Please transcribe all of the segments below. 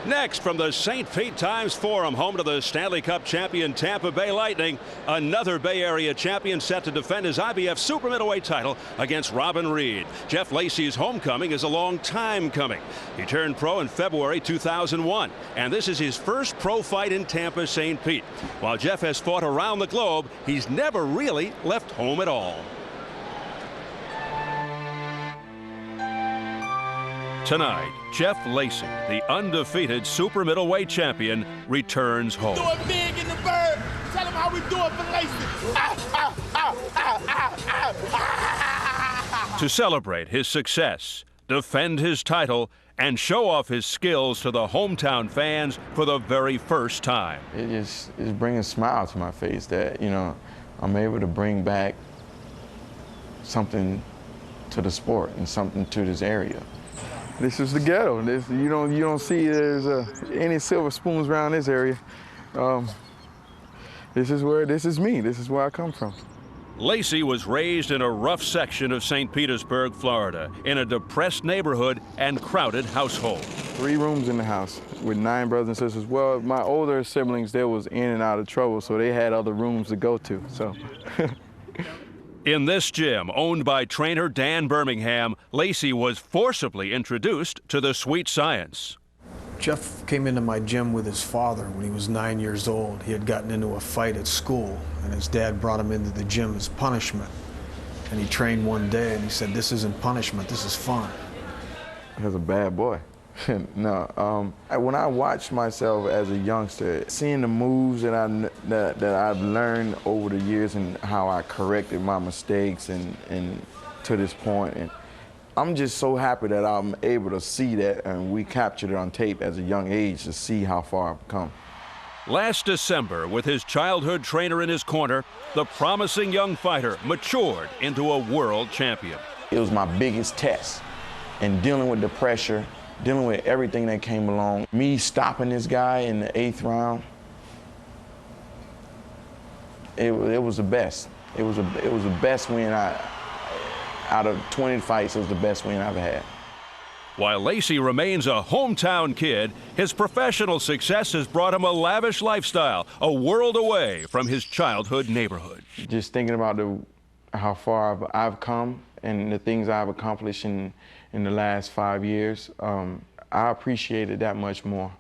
Next, from the St. Pete Times Forum, home to the Stanley Cup champion Tampa Bay Lightning, another Bay Area champion set to defend his IBF super middleweight title against Robin Reid. Jeff Lacy's homecoming is a long time coming. He turned pro in February 2001, and this is his first pro fight in Tampa, St. Pete. While Jeff has fought around the globe, he's never really left home at all. Tonight, Jeff Lacy, the undefeated super middleweight champion, returns home. Do it big in the bird. Tell him how we do it for Lacy. To celebrate his success, defend his title, and show off his skills to the hometown fans for the very first time. It just is bringing a smile to my face that, you know, I'm able to bring back something to the sport and something to this area. This is the ghetto. You don't see there's any silver spoons around this area. This is me. This is where I come from. Lacy was raised in a rough section of St. Petersburg, Florida, in a depressed neighborhood and crowded household. 3 rooms in the house with 9 brothers and sisters. Well, my older siblings, they was in and out of trouble, so they had other rooms to go to. So. In this gym, owned by trainer Dan Birmingham, Lacy was forcibly introduced to the sweet science. Jeff came into my gym with his father when he was 9 years old. He had gotten into a fight at school, and his dad brought him into the gym as punishment. And he trained one day, and he said, "This isn't punishment, this is fun." He was a bad boy. No, when I watched myself as a youngster, seeing the moves that I've learned over the years and how I corrected my mistakes and to this point, and I'm just so happy that I'm able to see that, and we captured it on tape as a young age to see how far I've come. Last December, with his childhood trainer in his corner, the promising young fighter matured into a world champion. It was my biggest test, and dealing with the pressure, dealing with everything that came along. Me stopping this guy in the 8th round, it was the best. It was the best win out of 20 fights. It was the best win I've had. While Lacy remains a hometown kid, his professional success has brought him a lavish lifestyle, a world away from his childhood neighborhood. Just thinking about how far I've come and the things I've accomplished in the last 5 years, I appreciate it that much more.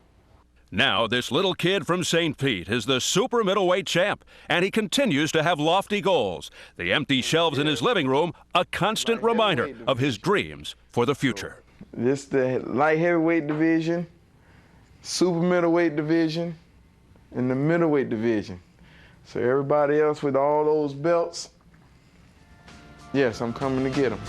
Now, this little kid from St. Pete is the super middleweight champ, and he continues to have lofty goals. The empty shelves in his living room, a constant reminder of his dreams for the future. This the light heavyweight division, super middleweight division, and the middleweight division. So everybody else with all those belts, yes, I'm coming to get them.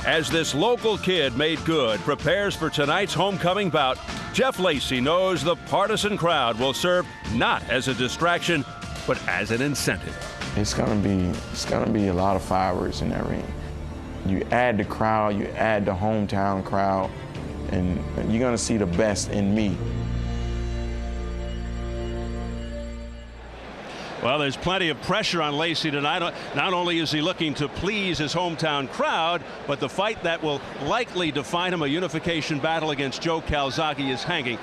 As this local kid made good prepares for tonight's homecoming bout, Jeff Lacy knows the partisan crowd will serve not as a distraction, but as an incentive. It's gonna be a lot of fireworks in that ring. You add the crowd, you add the hometown crowd, and you're gonna see the best in me. Well, there's plenty of pressure on Lacy tonight. Not only is he looking to please his hometown crowd, but the fight that will likely define him, a unification battle against Joe Calzaghe, is hanging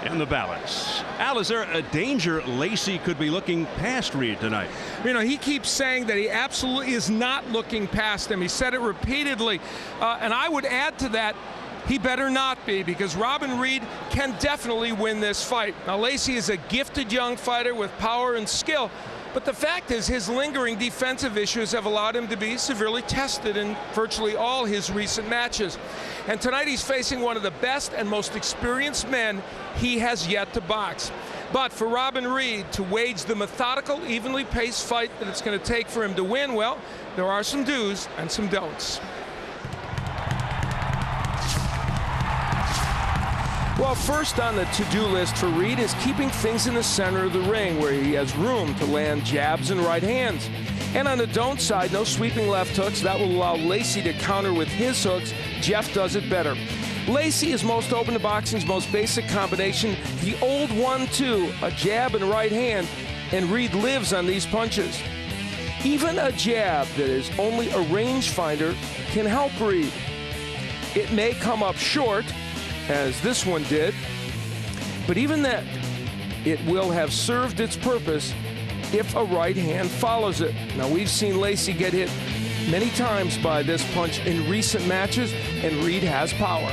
in the balance. Al, is there a danger Lacy could be looking past Reid tonight? You know, he keeps saying that he absolutely is not looking past him. He said it repeatedly. And I would add to that, he better not be, because Robin Reid can definitely win this fight. Now, Lacy is a gifted young fighter with power and skill, but the fact is his lingering defensive issues have allowed him to be severely tested in virtually all his recent matches. And tonight he's facing one of the best and most experienced men he has yet to box. But for Robin Reid to wage the methodical, evenly paced fight that it's going to take for him to win, well, there are some do's and some don'ts. Well, first on the to-do list for Reid is keeping things in the center of the ring, where he has room to land jabs and right hands. And on the don't side, no sweeping left hooks. That will allow Lacy to counter with his hooks. Jeff does it better. Lacy is most open to boxing's most basic combination, the old 1-2, a jab and right hand, and Reid lives on these punches. Even a jab that is only a rangefinder can help Reid. It may come up short, as this one did, But even that, it will have served its purpose if a right hand follows it. Now, we've seen Lacy get hit many times by this punch in recent matches, and Reid has power.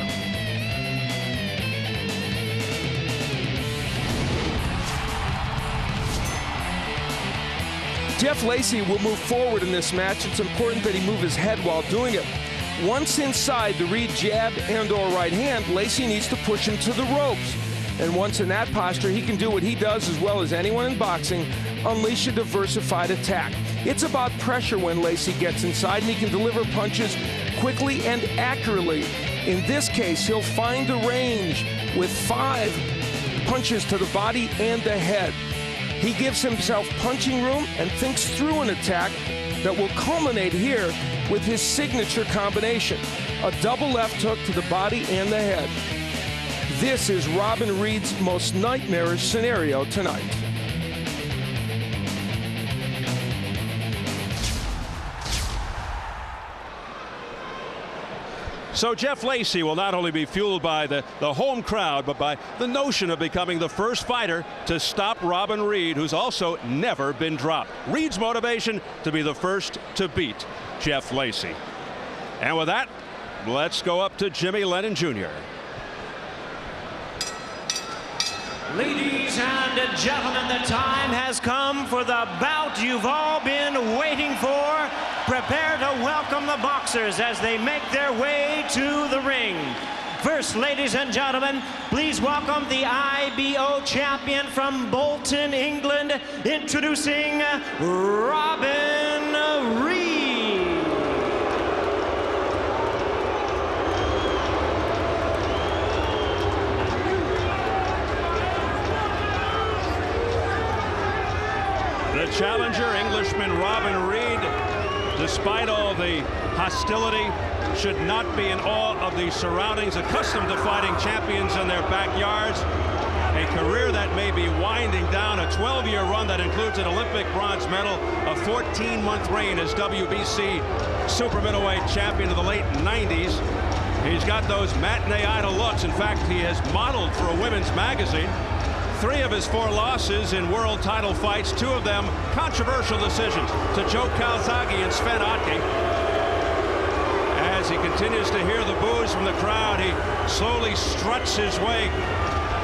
Jeff Lacy will move forward in this match. It's important that he move his head while doing it. Once inside the Reid jab and/or right hand, Lacy needs to push him to the ropes. And once in that posture, he can do what he does as well as anyone in boxing, unleash a diversified attack. It's about pressure when Lacy gets inside, and he can deliver punches quickly and accurately. In this case, he'll find the range with 5 punches to the body and the head. He gives himself punching room and thinks through an attack that will culminate here with his signature combination, a double left hook to the body and the head. This is Robin Reid's most nightmarish scenario tonight. So Jeff Lacy will not only be fueled by the home crowd, but by the notion of becoming the first fighter to stop Robin Reid, who's also never been dropped. Reid's motivation to be the first to beat Jeff Lacy. And with that, let's go up to Jimmy Lennon Jr. Ladies and gentlemen, the time has come for the bout you've all been waiting for. Prepare to welcome the boxers as they make their way to the ring. First, ladies and gentlemen, please welcome the IBO champion from Bolton, England, introducing Robin Reid. The challenger, Englishman Robin Reid, despite all the hostility, should not be in awe of the surroundings, accustomed to fighting champions in their backyards. A career that may be winding down, a 12-year run that includes an Olympic bronze medal, a 14-month reign as WBC super middleweight champion of the late 90s. He's got those matinee idol looks. In fact, he has modeled for a women's magazine. 3 of his 4 losses in world title fights, 2 of them controversial decisions to Joe Calzaghe and Sven Otke. As he continues to hear the boos from the crowd, he slowly struts his way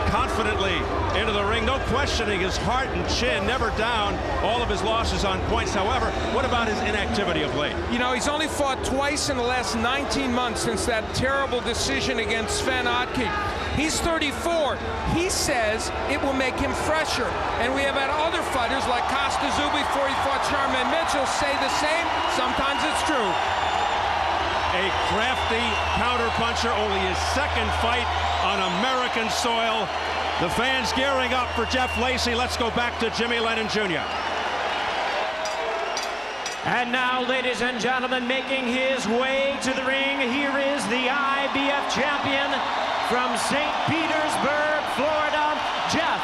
confidently into the ring. No questioning his heart and chin, never down. All of his losses on points. However, what about his inactivity of late? You know, he's only fought twice in the last 19 months since that terrible decision against Sven Otke. He's 34. He says it will make him fresher. And we have had other fighters like Costa-Zub before he fought Charman Mitchell say the same. Sometimes it's true. A crafty counterpuncher, only his 2nd fight on American soil. The fans gearing up for Jeff Lacy. Let's go back to Jimmy Lennon Jr. And now, ladies and gentlemen, making his way to the ring, here is the IBF champion from St. Petersburg, Florida, Jeff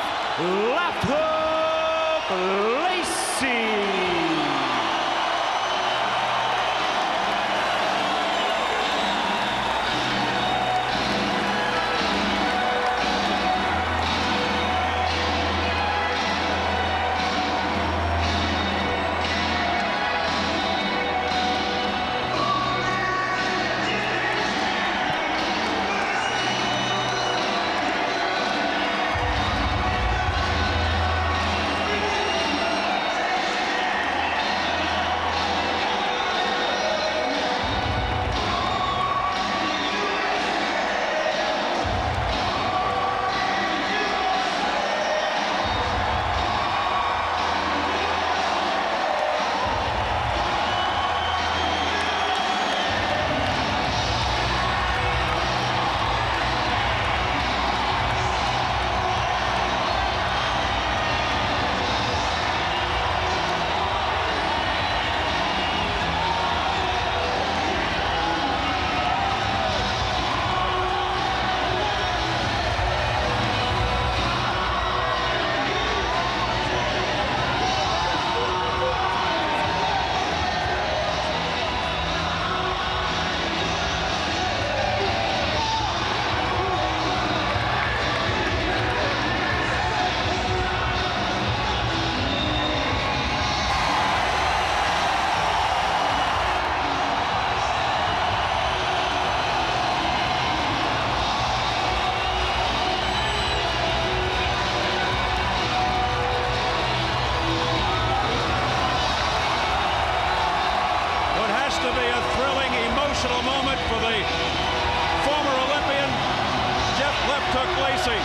Left Hook Lacy. left hook Lacy.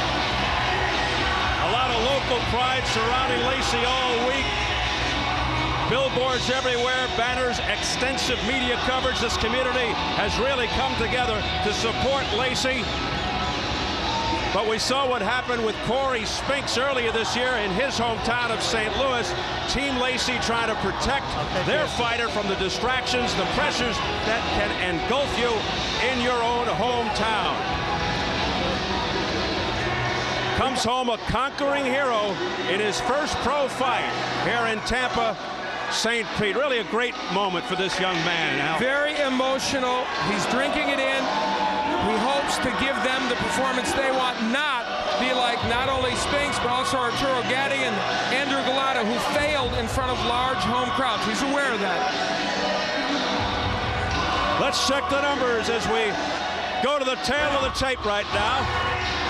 A lot of local pride surrounding Lacy all week. Billboards everywhere, banners, extensive media coverage. This community has really come together to support Lacy. But we saw what happened with Corey Spinks earlier this year in his hometown of St. Louis. Team Lacy trying to protect their fighter from the distractions, the pressures that can engulf you in your own hometown. Comes home a conquering hero in his first pro fight here in Tampa, St. Pete. Really a great moment for this young man, Al. Very emotional. He's drinking it in. He hopes to give them the performance they want, not be like not only Spinks, but also Arturo Gatti and Andrew Galata, who failed in front of large home crowds. He's aware of that. Let's check the numbers as we go to the tail of the tape right now.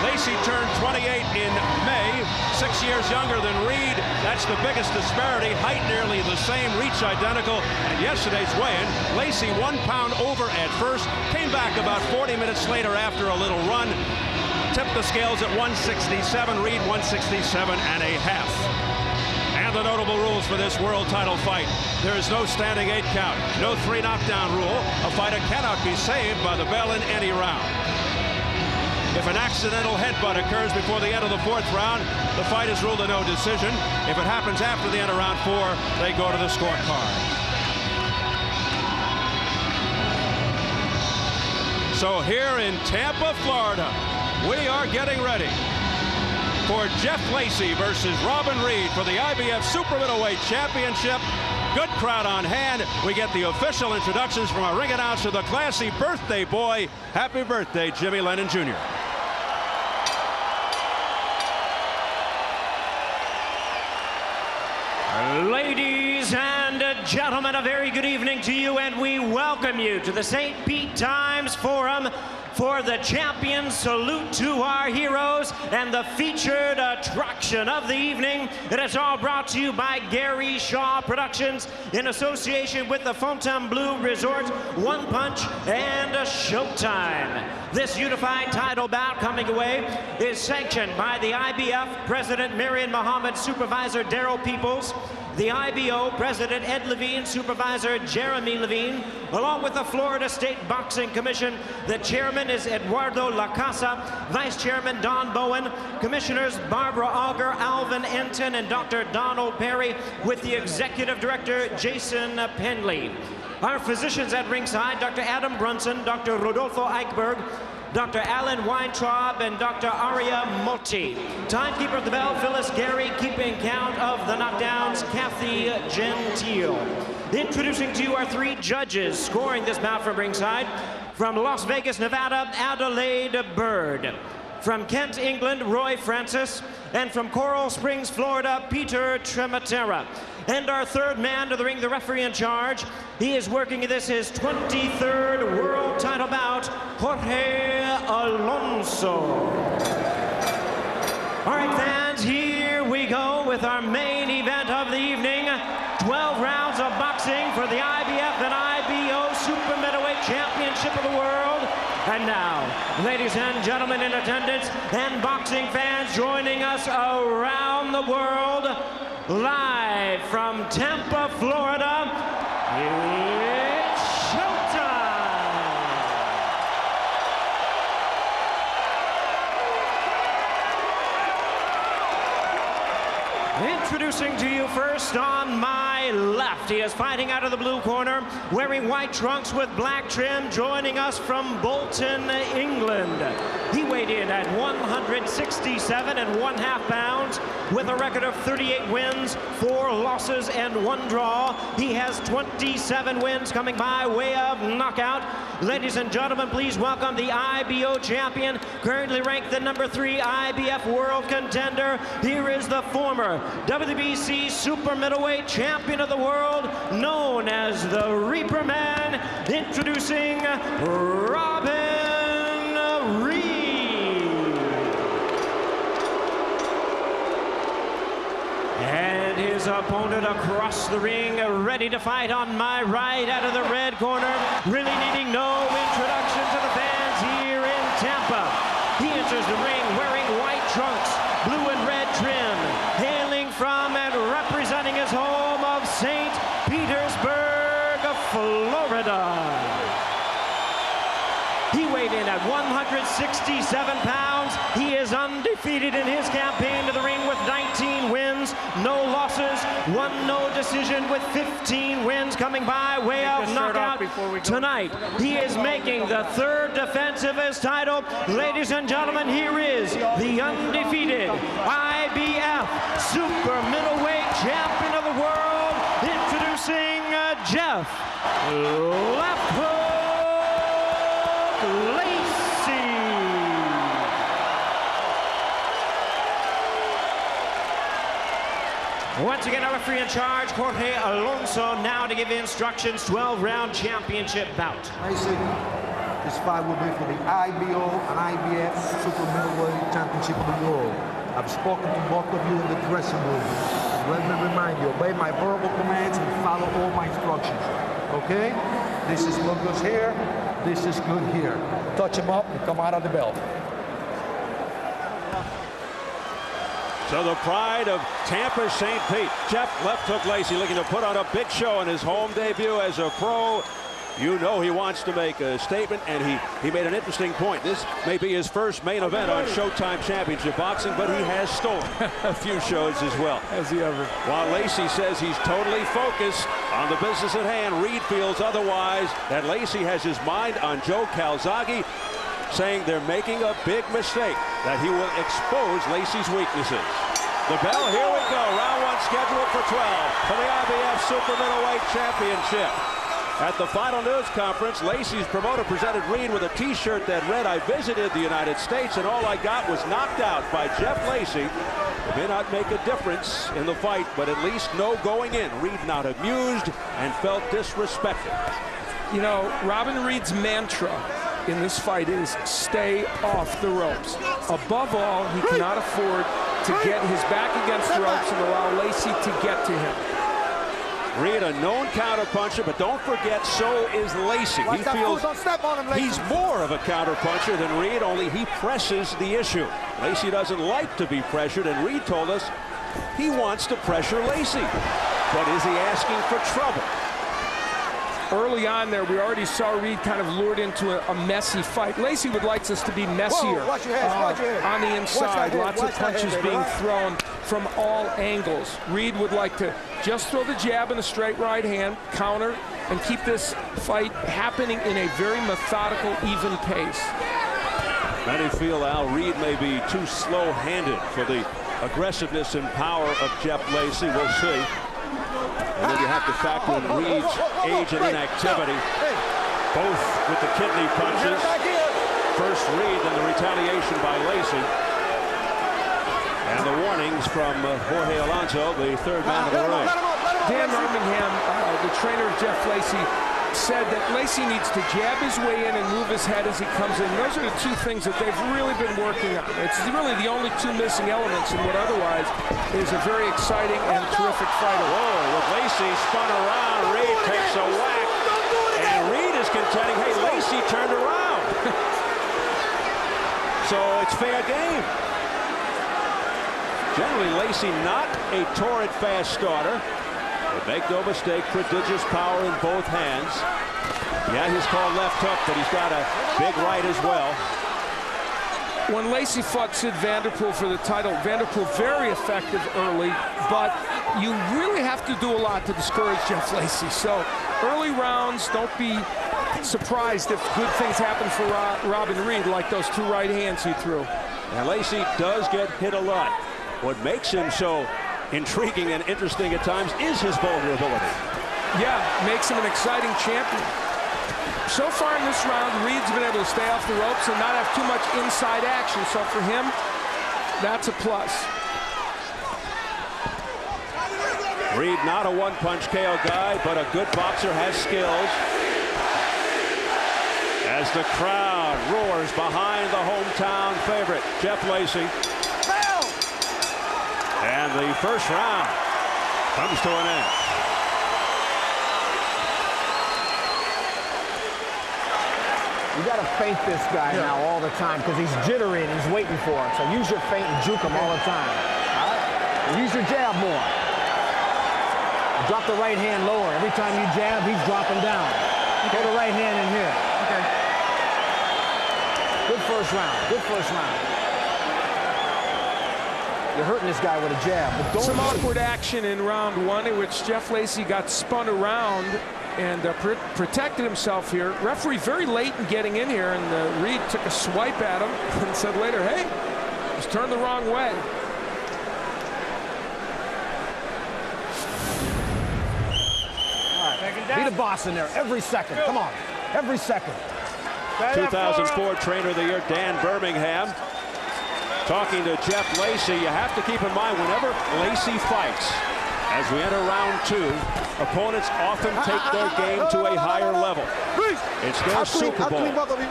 Lacy turned 28 in May, 6 years younger than Reid. That's the biggest disparity. Height nearly the same, reach identical. And yesterday's weigh-in, Lacy 1 pound over at first, came back about 40 minutes later after a little run. Tipped the scales at 167, Reid 167 and a half. And the notable rules for this world title fight. There is no standing 8 count, no 3 knockdown rule. A fighter cannot be saved by the bell in any round. If an accidental headbutt occurs before the end of the 4th round, the fight is ruled a no decision. If it happens after the end of round 4, they go to the scorecard. So here in Tampa, Florida, we are getting ready for Jeff Lacy versus Robin Reid for the IBF Super Middleweight Championship. Good crowd on hand. We get the official introductions from our ring announcer, the classy birthday boy. Happy birthday, Jimmy Lennon Jr. Ladies and gentlemen, a very good evening to you, and we welcome you to the St. Pete Times Forum for the Champion Salute to our heroes and the featured attraction of the evening. It is all brought to you by Gary Shaw Productions in association with the Fontainebleau Resort, One Punch, and Showtime. This unified title bout coming away is sanctioned by the IBF President Marion Muhammad, Supervisor Daryl Peoples, the IBO President Ed Levine, Supervisor Jeremy Levine, along with the Florida State Boxing Commission. The chairman is Eduardo Lacasa, Vice Chairman Don Bowen, Commissioners Barbara Auger, Alvin Enton, and Dr. Donald Perry, with the Executive Director Jason Penley. Our physicians at ringside, Dr. Adam Brunson, Dr. Rodolfo Eichberg, Dr. Alan Weintraub, and Dr. Aria Motti. Timekeeper of the bell, Phyllis Gary, keeping count of the knockdowns, Kathy Gentile. Introducing to you our 3 judges scoring this bout from ringside. From Las Vegas, Nevada, Adelaide Bird. From Kent, England, Roy Francis. And from Coral Springs, Florida, Peter Trematera. And our 3rd man to the ring, the referee in charge. He is working in this his 23rd world title bout, Jorge Alonso. All right, fans, here we go with our main event of the evening. 12 rounds of boxing for the IBF and IBO Super Middleweight Championship of the World. And now, ladies and gentlemen in attendance and boxing fans joining us around the world, live from Tampa, Florida, it's showtime! Introducing to you first on my left, he is fighting out of the blue corner, wearing white trunks with black trim, joining us from Bolton, England. He weighed in at 167 1/2 pounds with a record of 38 wins, 4 losses, and 1 draw. He has 27 wins coming by way of knockout. Ladies and gentlemen, please welcome the IBO champion, currently ranked the #3 IBF world contender. Here is the former WBC Super Middleweight Champion of the World, known as the Reaper Man, introducing Robin Reid. And his opponent across the ring, ready to fight on my right out of the red corner, really needing no introduction to the fans here in Tampa. He enters enters the ring wearing white trunks, blue and red trim, hailing from and representing his home of St. Petersburg, Florida. He weighed in at 167 pounds. He is undefeated in his campaign to the ring with 19 wins, no losses, 1 no decision with 15 wins coming by way of knockout. Tonight, he is making the 3rd defense of his title. Ladies and gentlemen, here is the undefeated IBF super middleweight champion of the world, introducing Jeff Left Hook Lacy. Once again, our referee in charge, Jorge Alonso, now to give instructions. 12-round championship bout. Lacy, this fight will be for the IBO and IBF Super Middleweight Championship of the world. I've spoken to both of you in the dressing room. Let me remind you, obey my verbal commands and follow all my instructions. Okay? This is what goes here. This is good here. Touch him up and come out of the belt. So the pride of Tampa St. Pete, Jeff Left Hook Lacy, looking to put on a big show in his home debut as a pro. You know he wants to make a statement, and he made an interesting point. This may be his first main event on Showtime Championship Boxing, but he has stolen a few shows as well. Has he ever? While Lacy says he's totally focused on the business at hand, Reid feels otherwise, that Lacy has his mind on Joe Calzaghe, saying they're making a big mistake, that he will expose Lacy's weaknesses. The bell, here we go. Round 1 scheduled for 12 for the IBF Super Middleweight Championship. At the final news conference, Lacy's promoter presented Reid with a t-shirt that read, "I visited the United States and all I got was knocked out by Jeff Lacy." It may not make a difference in the fight, but at least no going in. Reid not amused and felt disrespected. You know, Robin Reid's mantra in this fight is stay off the ropes. Above all, he cannot afford to get his back against the ropes and allow Lacy to get to him. Reid, a known counterpuncher, but don't forget, so is Lacy. He feels he's more of a counterpuncher than Reid, only he presses the issue. Lacy doesn't like to be pressured, and Reid told us he wants to pressure Lacy. But is he asking for trouble? Early on there, we already saw Reid kind of lured into a messy fight. Lacy would like us to be messier. Watch your head, watch your head. On the inside. Lots of punches being right? thrown from all angles. Reid would like to just throw the jab and a straight right hand, counter, and keep this fight happening in a very methodical, even pace. Many feel Al Reid may be too slow-handed for the aggressiveness and power of Jeff Lacy. We'll see. And then you have to factor in Reid's age and inactivity, both with the kidney punches. First Reid, then the retaliation by Lacy. And the warnings from Jorge Alonso, the 3rd man of the ring. Dan Birmingham, the trainer of Jeff Lacy, said that Lacy needs to jab his way in and move his head as he comes in. Those are the 2 things that they've really been working on. It's really the only 2 missing elements in what otherwise is a very exciting and terrific fight. Whoa, with Lacy spun around, Reid takes a whack. And Reid is contending, hey, Lacy turned around. So it's fair game. Generally, Lacy not a torrid fast starter. But make no mistake, prodigious power in both hands. Yeah, he's called left hook, but he's got a big right as well. When Lacy fought Sid Vanderpool for the title, Vanderpool very effective early, but you really have to do a lot to discourage Jeff Lacy. So early rounds, don't be surprised if good things happen for Robin Reid, like those 2 right hands he threw. And Lacy does get hit a lot. What makes him so intriguing and interesting at times is his vulnerability. Yeah, makes him an exciting champion. So far in this round, Reid's been able to stay off the ropes and not have too much inside action. So for him, that's a plus. Reid not a one-punch KO guy, but a good boxer, has skills. As the crowd roars behind the hometown favorite, Jeff Lacy. And the first round comes to an end. You got to feint this guy now all the time because he's jittery and he's waiting for it. So use your feint and juke him all the time. All right? And use your jab more. Drop the right hand lower. Every time you jab, he's dropping down. Put the right hand in here. Okay. Good first round. Good first round. You're hurting this guy with a jab. But don't Some awkward action in round 1 in which Jeff Lacy got spun around and protected himself here. Referee very late in getting in here, and Reid took a swipe at him and said later, hey, just turned the wrong way. Be the boss in there every second. Come on. Every second. 2004 Trainer of the Year Dan Birmingham talking to Jeff Lacy. You have to keep in mind whenever Lacy fights, as we enter round 2, opponents often take their game to a higher level. It's their Super Bowl,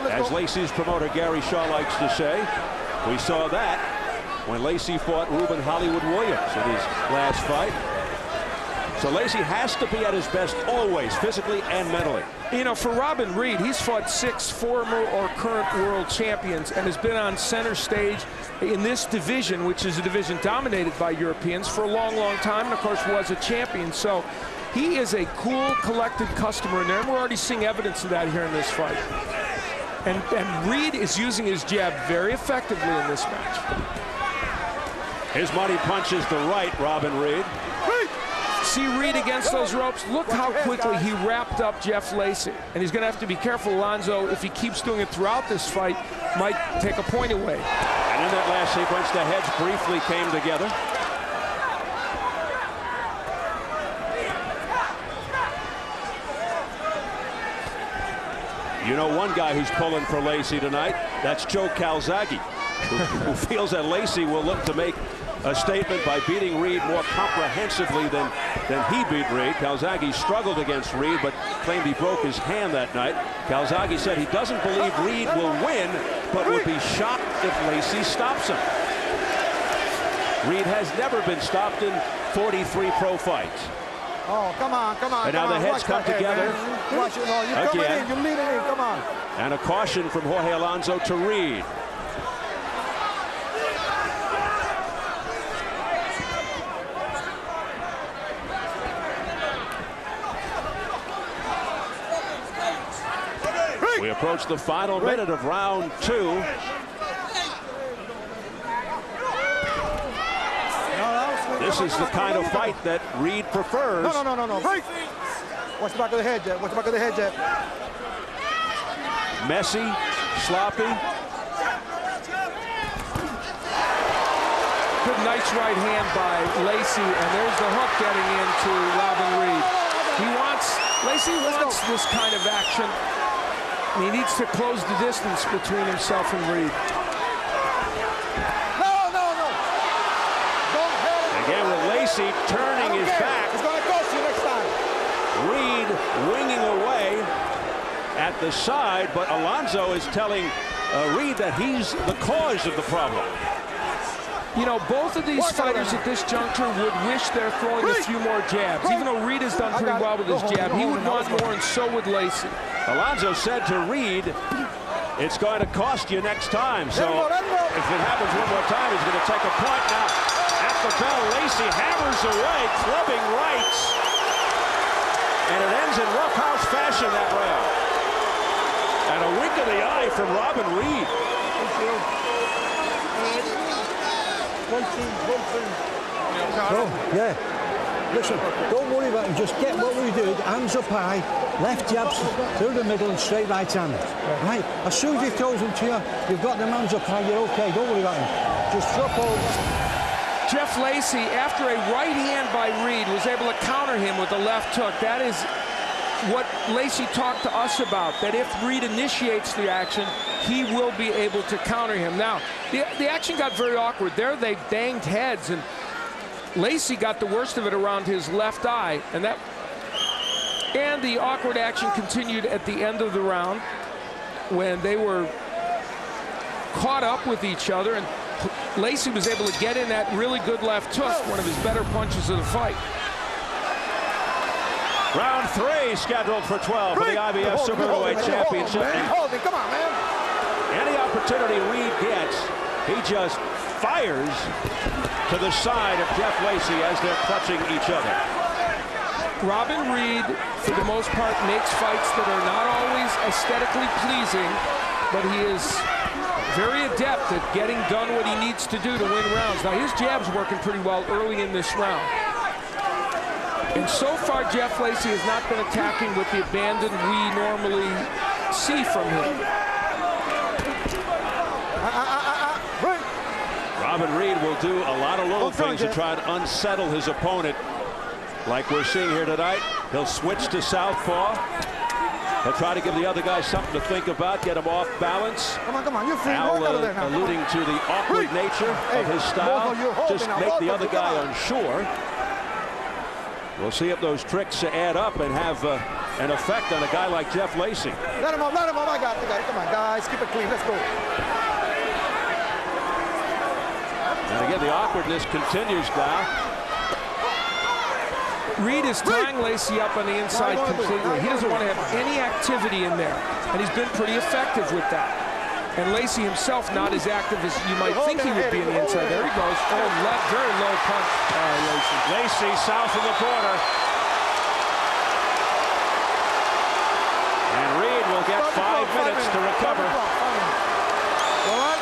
as Lacy's promoter Gary Shaw likes to say. We saw that when Lacy fought Ruben Hollywood Williams in his last fight. So Lacy has to be at his best always, physically and mentally. You know, for Robin Reid, he's fought 6 former or current world champions and has been on center stage in this division, which is a division dominated by Europeans, for a long, long time, and of course was a champion. So he is a cool, collected customer in there, and we're already seeing evidence of that here in this fight. And Reid is using his jab very effectively in this match. His money punch is the right, Robin Reid. See Reid against those ropes. Look how quickly he wrapped up Jeff Lacy. And he's going to have to be careful, Alonzo, if he keeps doing it throughout this fight, might take a point away. And in that last sequence, the heads briefly came together. You know one guy who's pulling for Lacy tonight? That's Joe Calzaghe, who feels that Lacy will look to make a statement by beating Reid more comprehensively than he beat Reid. Calzaghe struggled against Reid, but claimed he broke his hand that night. Calzaghe said he doesn't believe Reid will win, but would be shocked if Lacy stops him. Reid has never been stopped in 43 pro fights. Oh, come on, come on. And now the heads come together. Watch it, oh, you're coming in, you're leading in, come on. And a caution from Jorge Alonso to Reid. We approach the final minute of round 2. This is the kind of fight that Reid prefers. No. Break. Watch the back of the head, Jeff. Watch the back of the head, Jeff. Messy, sloppy. Good, nice right hand by Lacy, and there's the hook getting into Robin Reid. Lacy wants this kind of action. And he needs to close the distance between himself and Reid. No. Again with Lacy turning his back. It's going to cost you next time. Reid winging away at the side, but Alonso is telling Reid that he's the cause of the problem. You know, both of these fighters at this juncture would wish they're throwing a few more jabs. Even though Reid has done pretty well with his jab, he would want more, and so would Lacy. Alonso said to Reid, it's going to cost you next time. So if it happens one more time, he's going to take a point. Now, at the bell, Lacy hammers away, clubbing rights. And it ends in roughhouse fashion that round. And a wink of the eye from Robin Reid. Yeah. Listen, don't worry about it. Just get what we do. Hands up high, left jabs through the middle and straight right hand. Right. As soon as he throws them to you, you've got them hands up high. You're okay. Don't worry about him. Just drop over. Jeff Lacy, after a right hand by Reid, was able to counter him with a left hook. That is what Lacy talked to us about, that if Reid initiates the action, he will be able to counter him. Now, the action got very awkward. There they banged heads, and Lacy got the worst of it around his left eye, and the awkward action continued at the end of the round when they were caught up with each other, and Lacy was able to get in that really good left hook, one of his better punches of the fight. Round 3 scheduled for 12 for the IBF Super Middleweight Championship. Come on, man. Any opportunity Reid gets, he just fires to the side of Jeff Lacy as they're clutching each other. Robin Reid, for the most part, makes fights that are not always aesthetically pleasing, but he is very adept at getting done what he needs to do to win rounds. Now, his jab's working pretty well early in this round. And so far, Jeff Lacy has not been attacking with the abandon we normally see from him. Robin Reid will do a lot of little things to try to unsettle his opponent. Like we're seeing here tonight, he'll switch to southpaw. He'll try to give the other guy something to think about, get him off balance. Come on, you're free. Al alluding to the awkward nature of his style, just make the other guy unsure. We'll see if those tricks add up and have an effect on a guy like Jeff Lacy. Let him up, I got it. Come on, guys, keep it clean, let's go. And again, the awkwardness continues now. Reid is tying Lacy up on the inside completely. He doesn't want to have any activity in there, and he's been pretty effective with that. And Lacy himself not as active as you might think he would be in the inside. There he goes. Oh, left, very low punch, Lacy. Lacy south of the border. And Reid will get 5 minutes to recover. All right?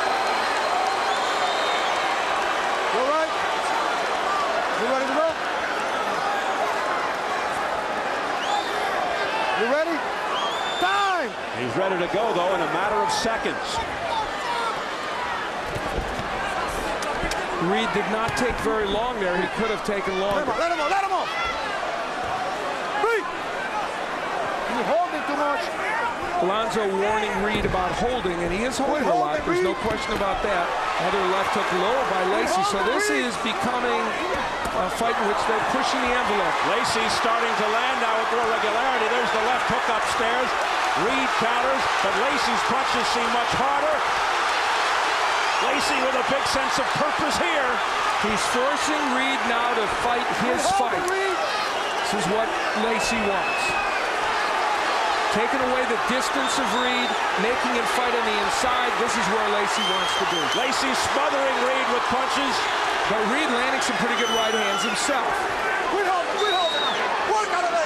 You all right? You ready to go? You ready? Time! He's ready to go, though, in a matter of seconds. Reid did not take very long there. He could have taken longer. Let him off! Reid! You holding too much. Alonzo warning Reid about holding, and he is holding a lot. There's no question about that. Another left hook low by Lacy. So this is becoming a fight in which they're pushing the envelope. Lacy's starting to land now with more regularity. There's the left hook upstairs. Reid counters, but Lacy's punches seem much harder. Lacy with a big sense of purpose here. He's forcing Reid now to fight his fight. This is what Lacy wants. Taking away the distance of Reid, making him fight on the inside. This is where Lacy wants to be. Lacy smothering Reid with punches. But Reid landing some pretty good right hands himself.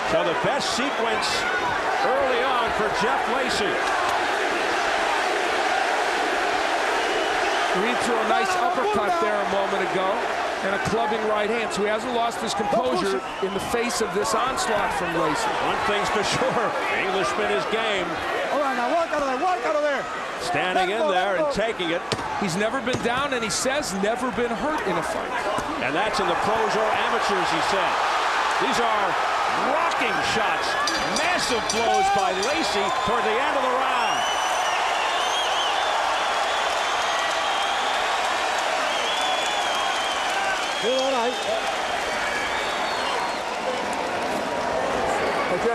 So the best sequence early on for Jeff Lacy. Reid threw a nice uppercut there a moment ago and a clubbing right hand. So he hasn't lost his composure in the face of this onslaught from Lacy. One thing's for sure, Englishman is game. All right, now walk out of there. Standing in there and taking it. He's never been down, and he says never been hurt in a fight. And that's in the pros or amateurs, he said. These are rocking shots. Massive blows by Lacy toward the end of the round. All right.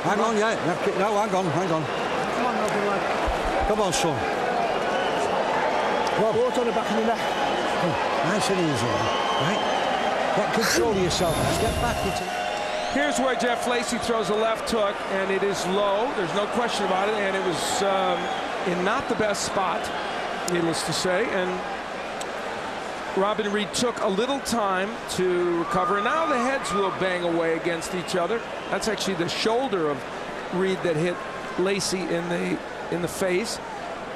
Hang on, yeah. No, hang on. Come on, son. Rob, what's on the back of the neck? Nice and easy, right? Get control of yourself. Get back into. Here's where Jeff Lacy throws a left hook, and it is low. There's no question about it, and it was in not the best spot, needless to say. And Robin Reid took a little time to recover. Now the heads will bang away against each other. That's actually the shoulder of Reid that hit Lacy in the face.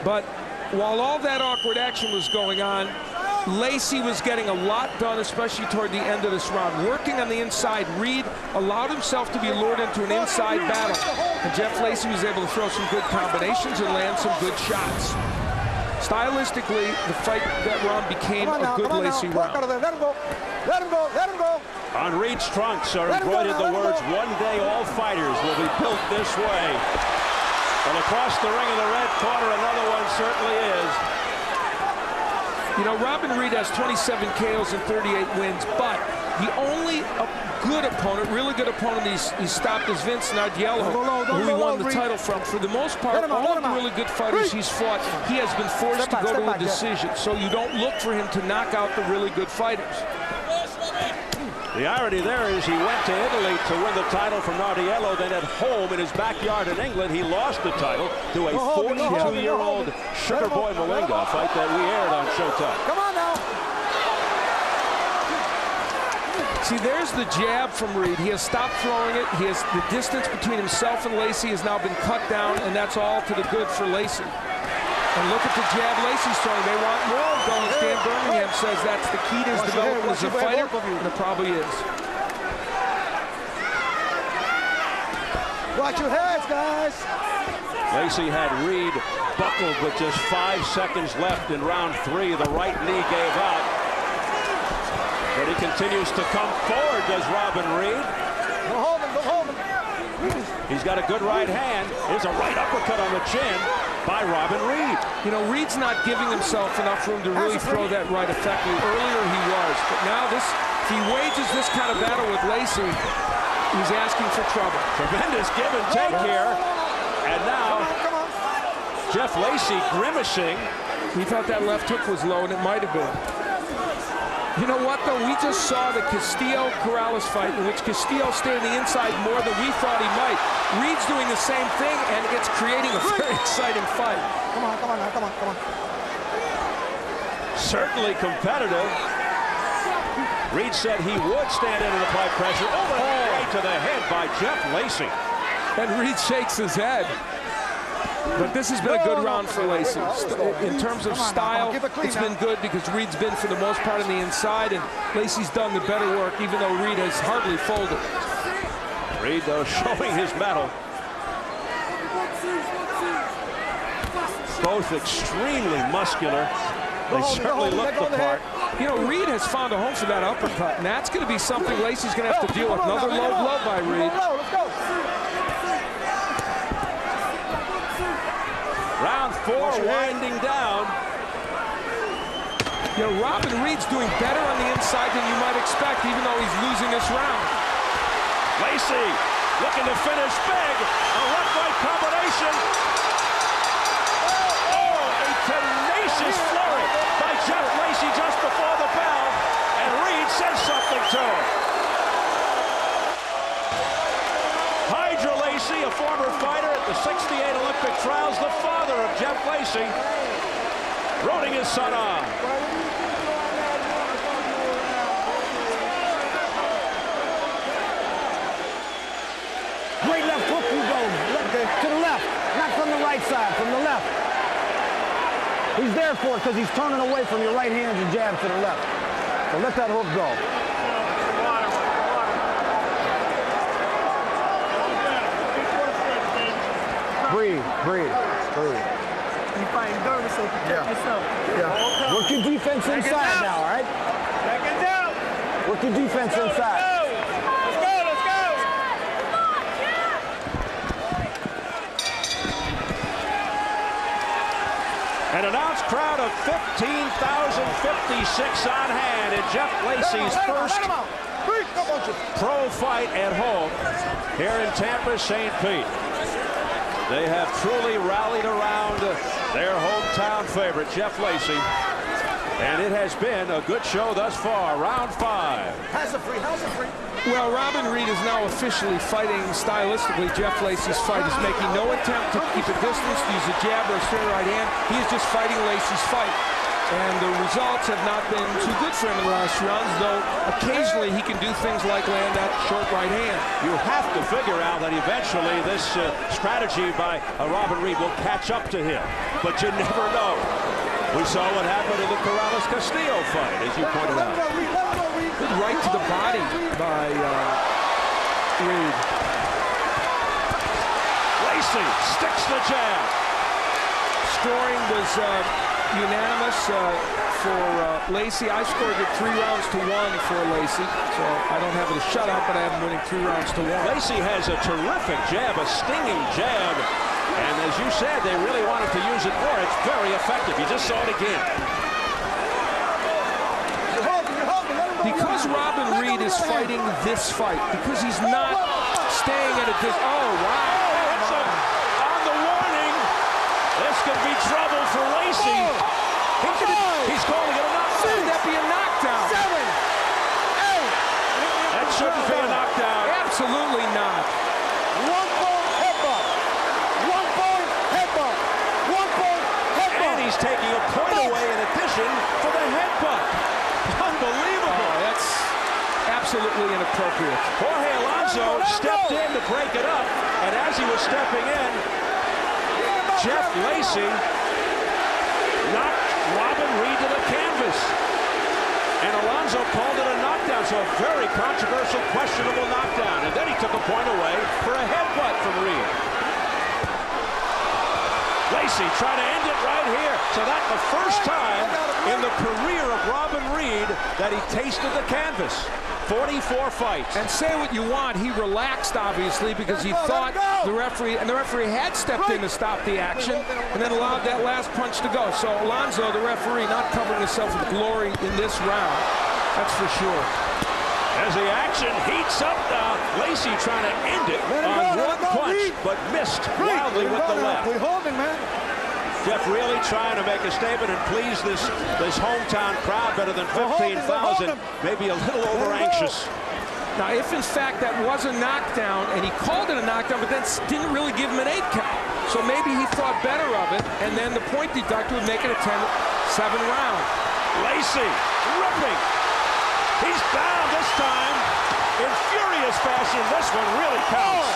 But while all that awkward action was going on, Lacy was getting a lot done, especially toward the end of this round. Working on the inside, Reid allowed himself to be lured into an inside battle. And Jeff Lacy was able to throw some good combinations and land some good shots. Stylistically, the fight that round became a good Lacy round. Let him go. On Reid's trunks are embroidered the words, "One day all fighters will be built this way." Well, across the ring in the red corner, another one certainly is. You know, Robin Reid has 27 KOs and 38 wins, but the only good opponent, really good opponent he stopped is Vince Nardiello, who he won the title from. For the most part, all of the really good fighters he's fought, he has been forced to go to a decision. So you don't look for him to knock out the really good fighters. The irony there is he went to Italy to win the title from Nardiello, then at home in his backyard in England, he lost the title to a 42-year-old Sugar Boy Malinga, a fight that we aired on Showtime. Come on now. See, there's the jab from Reid. He has stopped throwing it. He has the distance between himself and Lacy has now been cut down, and that's all to the good for Lacy. And look at the jab Lacy's throwing. They want more. Dan Birmingham says that's the key to his development as a fighter, and it probably is. Watch your heads, guys. Lacy had Reid buckled with just 5 seconds left in round 3. The right knee gave out. But he continues to come forward, does Robin Reid. Go hold him, go hold him. He's got a good right hand. Here's a right uppercut on the chin by Robin Reid. You know, Reid's not giving himself enough room to really throw that right effectively. Earlier he was, but now this, if he wages this kind of battle with Lacy, he's asking for trouble. Tremendous give and take here. And now, Jeff Lacy grimacing. He thought that left hook was low, and it might have been. You know what, though? We just saw the Castillo-Corrales fight in which Castillo stayed on the inside more than we thought he might. Reid's doing the same thing, and it's creating a very exciting fight. Come on, come on, come on, come on. Certainly competitive. Reid said he would stand in and apply pressure. Right to the head by Jeff Lacy. And Reid shakes his head. But this has been a good round for Lacy. In terms of style, it's been good because Reid's been, for the most part, on the inside, and Lacy's done the better work, even though Reid has hardly folded. Reid, though, showing his mettle. Both extremely muscular. They certainly look the part. You know, Reid has found a home for that uppercut, and that's going to be something Lacy's going to have to deal with. Another low blow by Reid. Round 4 winding down. You know, Robin Reid's doing better on the inside than you might expect, even though he's losing this round. Lacy looking to finish big. A left-right combination. Oh, a tenacious flurry by Jeff Lacy just before the bell. And Reid says something to him. Hydra Lacy, a former fighter at the '68 Olympic trials, the father of Jeff Lacy, rooting his son on. Great left hook you go. To the left, not from the right side, from the left. He's there for it because he's turning away from your right hand and jab to the left. So let that hook go. Breathe, breathe, breathe. You fighting nervous, so protect yourself. Yeah. Work your defense inside now, all right? Back it down. Work your defense inside. Let's go, let's go. An announced crowd of 15,056 on hand in Jeff Lacy's first pro fight at home here in Tampa, St. Pete. They have truly rallied around their hometown favorite, Jeff Lacy. And it has been a good show thus far. Round 5. How's it free? How's it free? Well, Robin Reid is now officially fighting stylistically Jeff Lacy's fight. He's making no attempt to keep a distance, to use a jab or a straight right hand. He is just fighting Lacy's fight. And the results have not been too good for him in the last rounds, though occasionally he can do things like land that short right hand. You have to figure out that eventually this strategy by Robin Reid will catch up to him. But you never know. We saw what happened in the Corrales-Castillo fight, as you pointed out. Good right to the body by Reid. Lacy sticks the jab. Scoring was unanimous for Lacy. I scored it 3 rounds to 1 for Lacy, so I don't have it a shutout, but I have him winning 3 rounds to 1. Lacy has a terrific jab, a stinging jab, and as you said, they really wanted to use it more. It's very effective. You just saw it again. Because Robin Reid is fighting this fight, because he's not staying at a distance. Oh, wow. On the warning. This could be trouble for Lacy. He's calling it a knockdown. Should that be a knockdown? 7, 8. away in addition for the headbutt. Unbelievable. Oh, that's absolutely inappropriate. Jorge Alonso stepped in to break it up, and as he was stepping in, Jeff Lacy knocked Robin Reid to the canvas. And Alonso called it a knockdown, so a very controversial, questionable knockdown. And then he took a point away for a headbutt from Reid. Lacy trying to end it right here. So that's the first time in the career of Robin Reid that he tasted the canvas. 44 fights. And say what you want, he relaxed obviously because he thought the referee had stepped in to stop the action and then allowed that last punch to go. So Alonso, the referee, not covering himself with glory in this round. That's for sure. As the action heats up now, Lacy trying to end it on one punch, but missed wildly with the left. We're holding, man. Jeff really trying to make a statement and please this hometown crowd better than 15,000. Maybe a little over-anxious. Now, if in fact that was a knockdown, and he called it a knockdown, but then didn't really give him an 8 count. So maybe he thought better of it, and then the point deductor would make it a 10-7 round. Lacy ripping. He's down this time in furious fashion. This one really counts.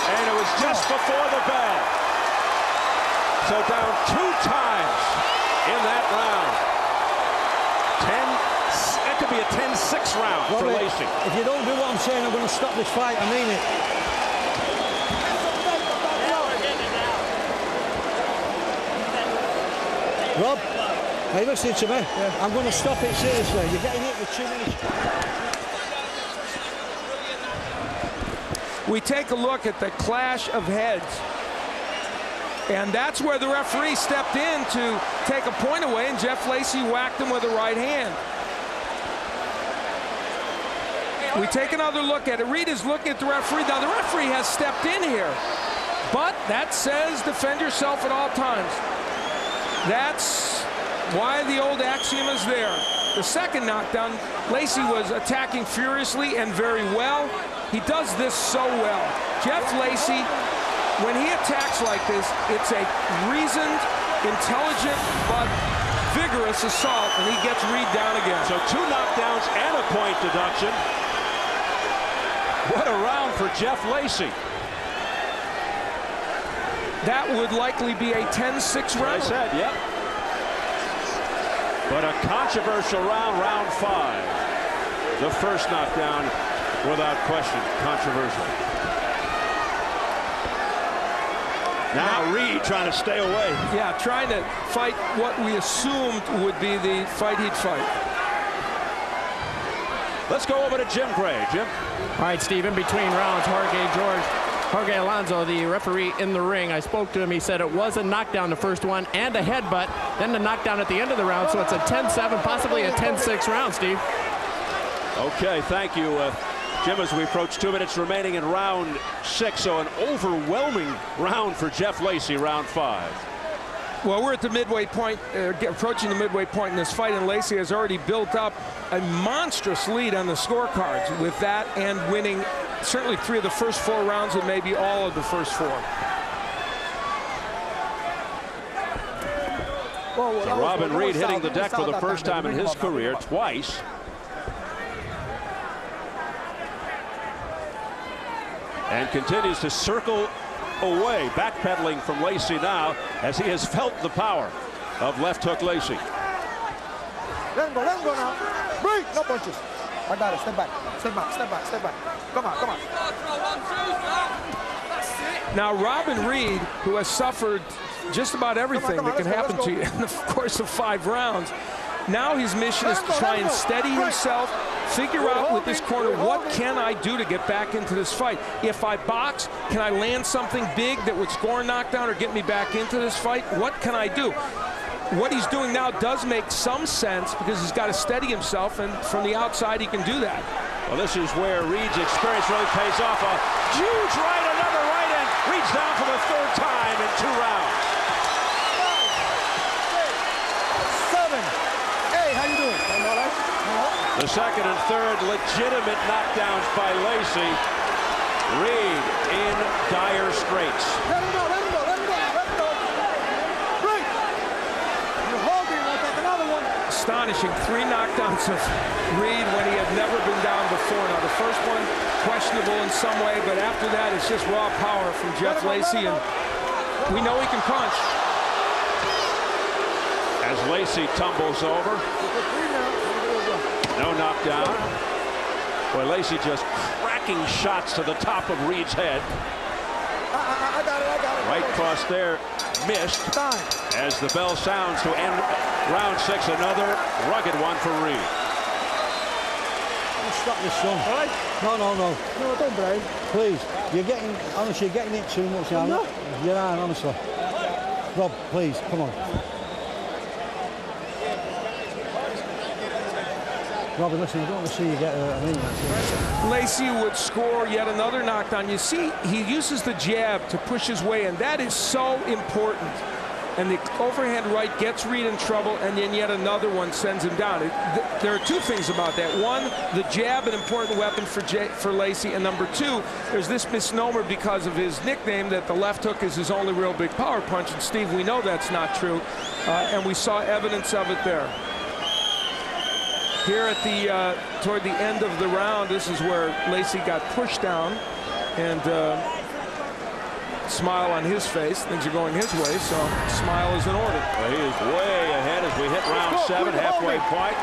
And it was just before the bell. So down 2 times in that round. That could be a 10-6 round for Lacy. If you don't do what I'm saying, I'm going to stop this fight. I mean it. Rob, are you listening to me? Yeah. I'm going to stop it seriously. You're getting hit with 2 minutes. We take a look at the clash of heads. And that's where the referee stepped in to take a point away, and Jeff Lacy whacked him with a right hand. We take another look at it. Reid is looking at the referee. Now, the referee has stepped in here, but that says defend yourself at all times. That's why the old axiom is there. The second knockdown, Lacy was attacking furiously and very well. He does this so well. Jeff Lacy, when he attacks like this, it's a reasoned, intelligent, but vigorous assault, and he gets Reid down again. So 2 knockdowns and a point deduction. What a round for Jeff Lacy. That would likely be a 10-6 round. I said, yep. But a controversial round, round 5. The first knockdown, without question, controversial. Now Reid trying to stay away. Yeah, trying to fight what we assumed would be the fight he'd fight. Let's go over to Jim Gray. Jim. All right, Steve, in between rounds, Jorge Alonso, the referee in the ring, I spoke to him. He said it was a knockdown, the first one, and a headbutt, then the knockdown at the end of the round. So it's a 10-7, possibly a 10-6 round, Steve. Okay, thank you, Jim, as we approach 2 minutes remaining in round 6. So an overwhelming round for Jeff Lacy, round 5. Well, we're at the midway point, approaching the midway point in this fight, and Lacy has already built up a monstrous lead on the scorecards with that and winning certainly 3 of the first 4 rounds and maybe all of the first 4. So Robin Reid hitting the deck for the first time in his career, twice. And continues to circle away, backpedaling from Lacy now as he has felt the power of left hook Lacy. Let him go now. Break, no punches. I got it. Step back. Step back. Step back. Step back. Come on, come on. Now, Robin Reid, who has suffered just about everything that can happen to you in the course of 5 rounds, now his mission is to try and steady himself, figure out with this corner, what can I do to get back into this fight? If I box, can I land something big that would score a knockdown or get me back into this fight? What can I do? What he's doing now does make some sense because he's got to steady himself, and from the outside he can do that. Well, this is where Reid's experience really pays off. A huge right, another right, and Reid's down for the 3rd time in 2 rounds. 7. Hey, how you doing? The second and third legitimate knockdowns by Lacy. Reid in dire straits. Let him go, let him go, let him go, let him go. Break. You're holding, I'll take another one. Astonishing. 3 knockdowns of Reid when he had never been down before. Now, the first one, questionable in some way, but after that, it's just raw power from Jeff Lacy, and we know he can punch. As Lacy tumbles over. No knockdown. Boy, Lacy just cracking shots to the top of Reid's head. I got it. Right cross there, missed. As the bell sounds to end round 6, another rugged one for Reid. Stop this, son. Right. No, don't break. Please, honestly, you're getting it too much. I'm not. You are, honestly. Rob, please, come on. Robin, listen, I don't want to see you get hurt. I mean that. Lacy would score yet another knockdown. You see, he uses the jab to push his way, and that is so important. And the overhand right gets Reid in trouble, and then yet another one sends him down. There are 2 things about that. One, the jab, an important weapon for Lacy, and number 2, there's this misnomer because of his nickname that the left hook is his only real big power punch. And Steve, we know that's not true, and we saw evidence of it there. Here at the toward the end of the round, this is where Lacy got pushed down, and smile on his face. Things are going his way, so smile is in order. Well, he is way ahead as we hit round 7, halfway point.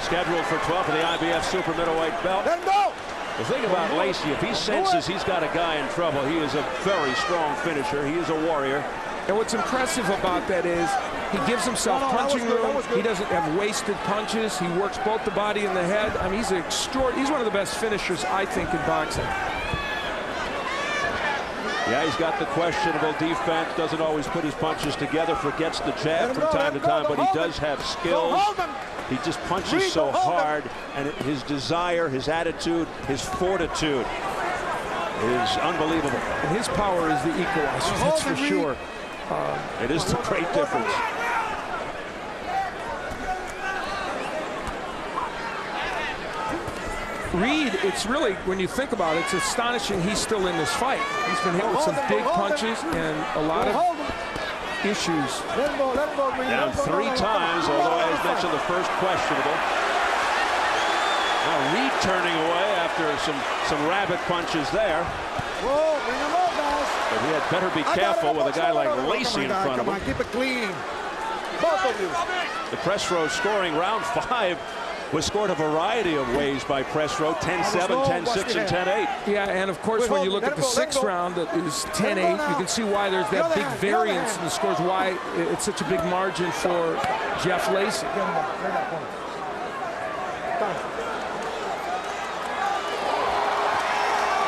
Scheduled for 12 for the IBF super middleweight belt. Let him go. The thing about Lacy, if he senses he's got a guy in trouble, he is a very strong finisher. He is a warrior. And what's impressive about that is he gives himself punching room. He doesn't have wasted punches. He works both the body and the head. I mean, he's one of the best finishers, I think, in boxing. Yeah, he's got the questionable defense, doesn't always put his punches together, forgets the jab from time to time, but he does have skills. He just punches so hard, and his desire, his attitude, his fortitude is unbelievable. And his power is the equalizer, that's for sure. It is the great difference. Reid, it's really, when you think about it, it's astonishing he's still in this fight. He's been hit with some big punches and a lot of issues. Down 3 times, although as mentioned, the first questionable. Now Reid turning away after some rabbit punches there. But he had better be careful with a guy like Lacy in front of him. Keep it clean. Both of you. The press row scoring round 5 was scored a variety of ways by press row, 10-7, 10-6, and 10-8. Yeah, and of course, when you look at the 6th round that is 10-8, you can see why there's that big variance in the scores, why it's such a big margin for Jeff Lacy.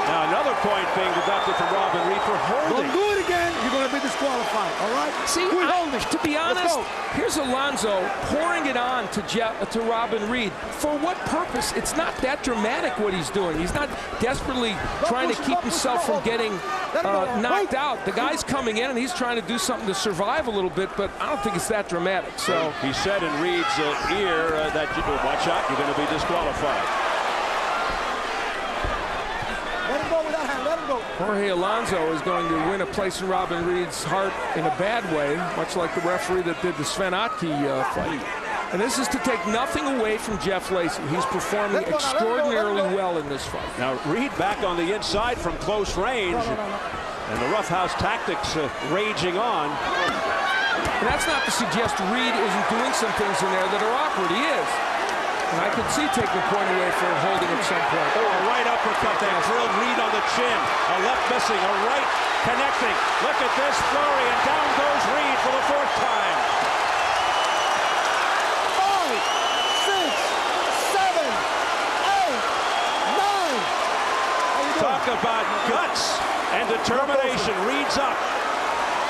Now another point being deducted from Robin Reid for holding. Don't do it again, you're going to be disqualified, all right? See, to be honest, here's Alonzo pouring it on to Robin Reid. For what purpose? It's not that dramatic what he's doing. He's not desperately trying to keep himself from getting knocked out. The guy's coming in and he's trying to do something to survive a little bit, but I don't think it's that dramatic. So he said in Reid's ear that watch out, you're going to be disqualified. Jorge Alonzo is going to win a place in Robin Reid's heart in a bad way, much like the referee that did the Sven Otke fight. And this is to take nothing away from Jeff Lacy. He's performing extraordinarily well in this fight. Now Reid back on the inside from close range, and the roughhouse tactics raging on. And that's not to suggest Reid isn't doing some things in there that are awkward. He is. And I could see taking a point away for holding at some point. Oh, a right uppercut that drilled Reid on the chin. A left missing, a right connecting. Look at this flurry, and down goes Reid for the 4th time. 5, 6, 7, 8, 9. Talk about guts and determination. Reid's up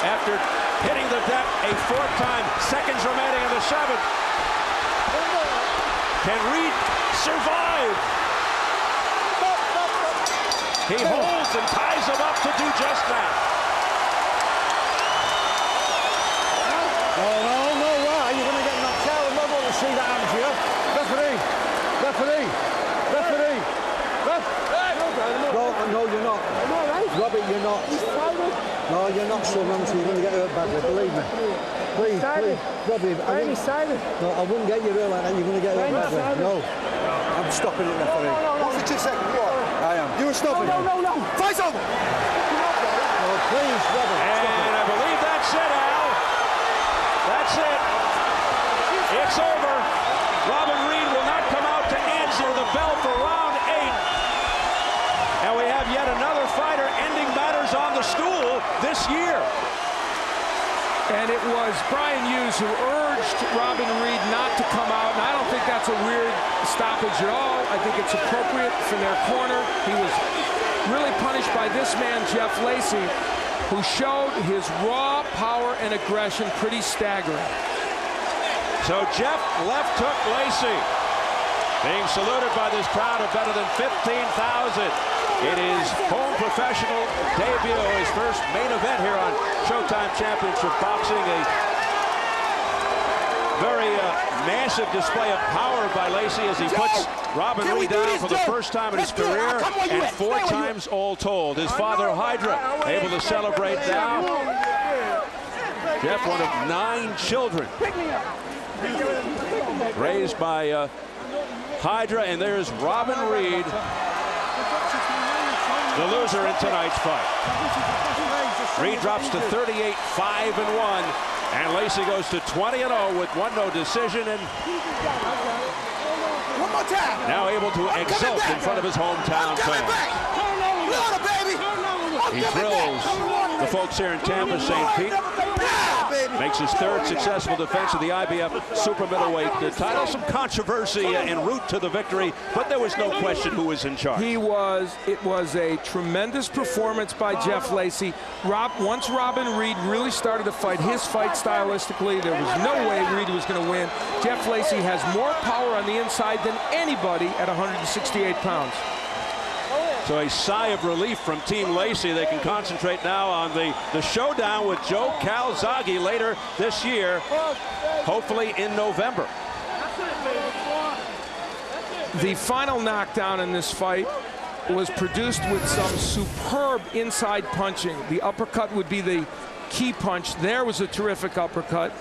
after hitting the deck a 4th time. Seconds remaining in the 7th. Can Reid survive? He holds and ties him up to do just that. No, why? You're going to get knocked out. I'm not going to see that happen to you. Referee. No, you're not. believe me. Please, please. Robbie, I'm excited. No, I wouldn't get you real like that. You're going to get it that way. No. I'm stopping it, referee. What's the 2 seconds? What? I am. You were stopping No. Fight's over. No, please, Robbie. And I believe that's it, Al. That's it. It's over. Robin Reid will not come out to answer the bell for round 8. And we have yet another fighter ending matters on the stool this year. And it was Brian Hughes who urged Robin Reid not to come out, and I don't think that's a weird stoppage at all. I think it's appropriate for their corner. He was really punished by this man, Jeff Lacy, who showed his raw power and aggression pretty staggering. So Jeff left hook Lacy, being saluted by this crowd of better than 15,000. It is home professional debut, his first main event here on Showtime Championship Boxing. A very massive display of power by Lacy as he puts Robin Reid down for the first time in his career, and 4 times all told. His father, Hydra, able to celebrate now. Jeff, one of 9 children raised by Hydra, and there's Robin Reid, the loser in tonight's fight. Reid drops to 38-5-1, and Lacy goes to 20-0 with 1-0 decision, and One more time. now able to exult in front of his hometown fans. He thrills the folks here in Tampa, St. Pete. Makes his 3rd successful defense of the IBF super middleweight title. Some controversy en route to the victory, but there was no question who was in charge. It was a tremendous performance by Jeff Lacy. Once Robin Reid really started to fight his fight stylistically, there was no way Reid was going to win. Jeff Lacy has more power on the inside than anybody at 168 pounds. So a sigh of relief from Team Lacy. They can concentrate now on the showdown with Joe Calzaghe later this year, hopefully in November. The final knockdown in this fight was produced with some superb inside punching. The uppercut would be the key punch. There was a terrific uppercut.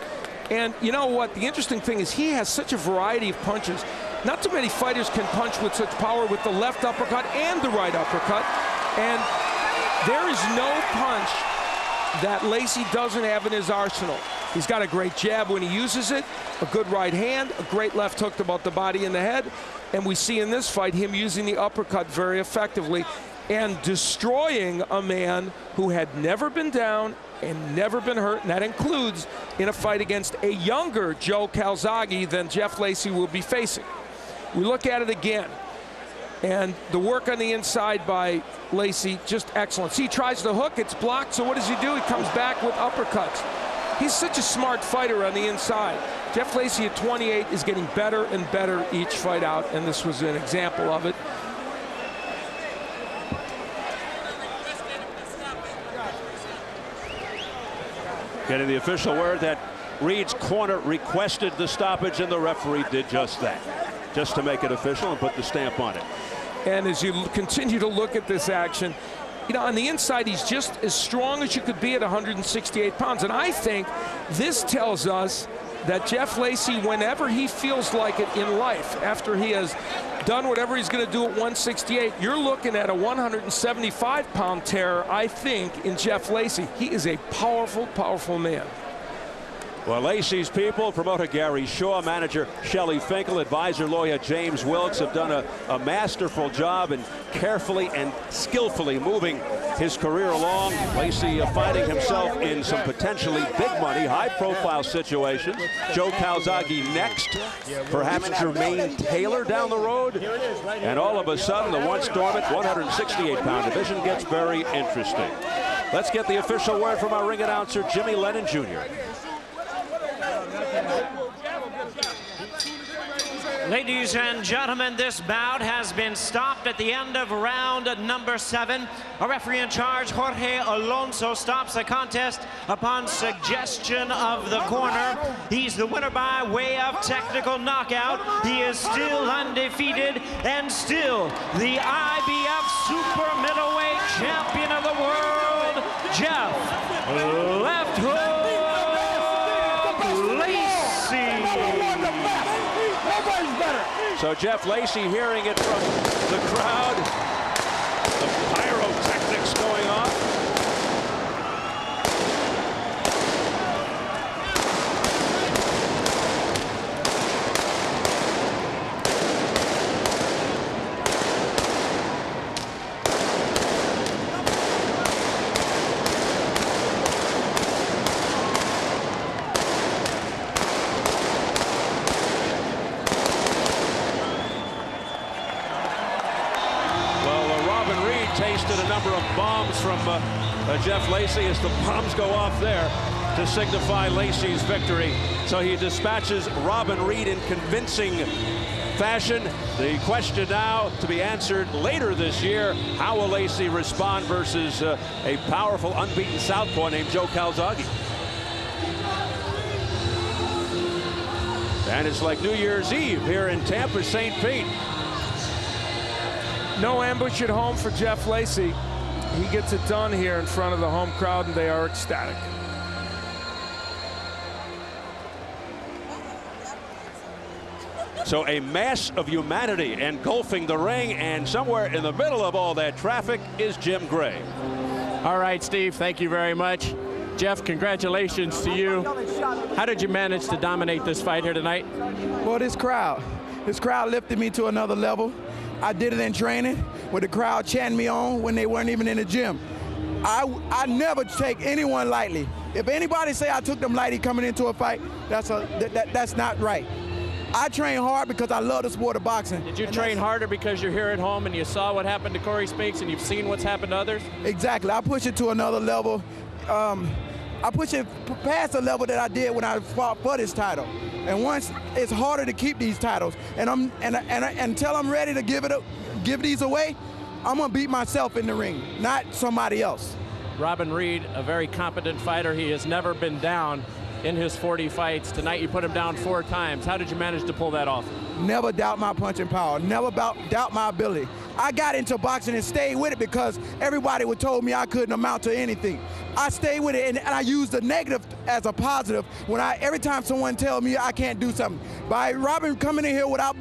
And you know what? The interesting thing is he has such a variety of punches. Not too many fighters can punch with such power with the left uppercut and the right uppercut. And there is no punch that Lacy doesn't have in his arsenal. He's got a great jab when he uses it, a good right hand, a great left hook to both the body and the head. And we see in this fight him using the uppercut very effectively and destroying a man who had never been down and never been hurt, and that includes in a fight against a younger Joe Calzaghe than Jeff Lacy will be facing. We look at it again, and the work on the inside by Lacy, just excellent. See, he tries to hook, it's blocked, so what does he do? He comes back with uppercuts. He's such a smart fighter on the inside. Jeff Lacy at 28 is getting better and better each fight out, and this was an example of it. Getting the official word that Reid's corner requested the stoppage, and the referee did just that, just to make it official and put the stamp on it. And as you continue to look at this action, you know, on the inside, he's just as strong as you could be at 168 pounds. And I think this tells us that Jeff Lacy, whenever he feels like it in life, after he has done whatever he's going to do at 168, you're looking at a 175-pound terror, I think, in Jeff Lacy. He is a powerful, powerful man. Well, Lacy's people, promoter Gary Shaw, manager Shelley Finkel, advisor lawyer James Wilkes have done a masterful job in carefully and skillfully moving his career along. Lacy finding himself in some potentially big money, high-profile situations. Joe Calzaghe next, perhaps Jermaine Taylor down the road. And all of a sudden, the once dormant 168-pound division gets very interesting. Let's get the official word from our ring announcer, Jimmy Lennon Jr. Ladies and gentlemen, this bout has been stopped at the end of round number 7. A referee in charge, Jorge Alonso, stops the contest upon suggestion of the corner. He's the winner by way of technical knockout. He is still undefeated and still the IBF super middleweight champion of the world, Jeff Left Hook better. So Jeff Lacy hearing it from the crowd. The pyrotechnics going off. Tasted a number of bombs from Jeff Lacy as the bombs go off there to signify Lacy's victory. So he dispatches Robin Reid in convincing fashion. The question now to be answered later this year, how will Lacy respond versus a powerful unbeaten southpaw named Joe Calzaghe? And it's like New Year's Eve here in Tampa, St. Pete. No ambush at home for Jeff Lacy. He gets it done here in front of the home crowd, and they are ecstatic. So a mass of humanity engulfing the ring, and somewhere in the middle of all that traffic is Jim Gray. All right, Steve, thank you very much. Jeff, congratulations to you. How did you manage to dominate this fight here tonight? Well, this crowd lifted me to another level. I did it in training with the crowd chanting me on when they weren't even in the gym. I never take anyone lightly. If anybody say I took them lightly coming into a fight, that's not right. I train hard because I love the sport of boxing. Did you train harder because you're here at home and you saw what happened to Corey Spinks and you've seen what's happened to others? Exactly. I push it to another level. I push it past the level that I did when I fought for this title. And once it's harder to keep these titles, and until I'm ready to give these away, I'm gonna beat myself in the ring, not somebody else. Robin Reid, a very competent fighter. He has never been down in his 40 fights. Tonight you put him down 4 times. How did you manage to pull that off? Never doubt my punching power. Never doubt my ability. I got into boxing and stayed with it because everybody would told me I couldn't amount to anything. I stayed with it, and I used the negative as a positive when every time someone tells me I can't do something. By Robin coming in here without